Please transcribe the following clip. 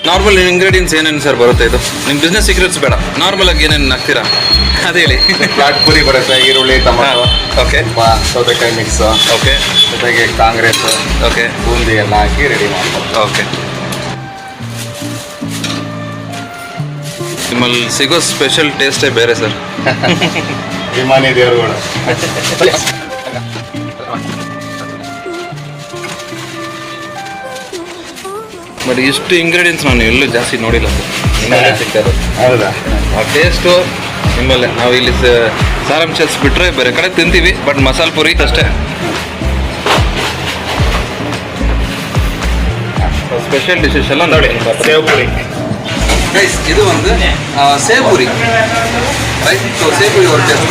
Normal ingredients ಏನೇನು sir ಬರುತ್ತೆ ಇದು? ನಿಮ್ಮ ಬಿಸ್ನೆಸ್ ಸೀಕ್ರೆಟ್ಸ್ ಬೇಡ, ನಾರ್ಮಲ್ ಆಗಿ ಏನೇನು ಹಾಕ್ತೀರಾ ಅದು ಹೇಳಿ. ಫ್ಲಾಟ್ ಪುರಿ ಬರುತ್ತೆ, ಈರುಳ್ಳಿ, ಟೊಮೊಟೊ, ಓಕೆ ಸೌತೆಕಾಯಿ ಮಿಕ್ಸ್, ಓಕೆ ಜೊತೆಗೆ ಕಾಂಗ್ರೆಸ್, ಓಕೆ ಬೂಂದಿ ಎಲ್ಲ ಹಾಕಿ ರೆಡಿ ಮಾಡ್ತಾರೆ. ಓಕೆ. ನಿಮ್ಮಲ್ಲಿ ಸಿಗೋ ಸ್ಪೆಷಲ್ ಟೇಸ್ಟೇ ಬೇರೆ ಸರ್. ವಿಮಾನಿ ದೇವರುಗಳು. ಬಟ್ ಇಷ್ಟು ಇಂಗ್ರೀಡಿಯೆಂಟ್ಸ್ ನಾನು ಎಲ್ಲೂ ಜಾಸ್ತಿ ನೋಡಿಲ್ಲ ಸರ್, ನಿಮ್ಮಲ್ಲೇ ಸಿಗ್ತಾರೆ. ಹೌದಾ? ಆ ಟೇಸ್ಟು ನಿಮ್ಮಲ್ಲೇ. ನಾವು ಇಲ್ಲಿ ಸಾರಾಂಶಸ್ ಬಿಟ್ಟರೆ ಬೇರೆ ಕಡೆ ತಿಂತೀವಿ, ಬಟ್ ಮಸಾಲೆ ಪುರಿ ಅಷ್ಟೇ. ಸ್ಪೆಷಲ್ ಡಿಶಸ್ ಎಲ್ಲ ನೋಡಿ. ಸೇವ್ ಪುರಿ. ಗೈಸ್, ಇದು ಒಂದು save Puri right. So save Puri ஒரு ಟೇಸ್ಟ್.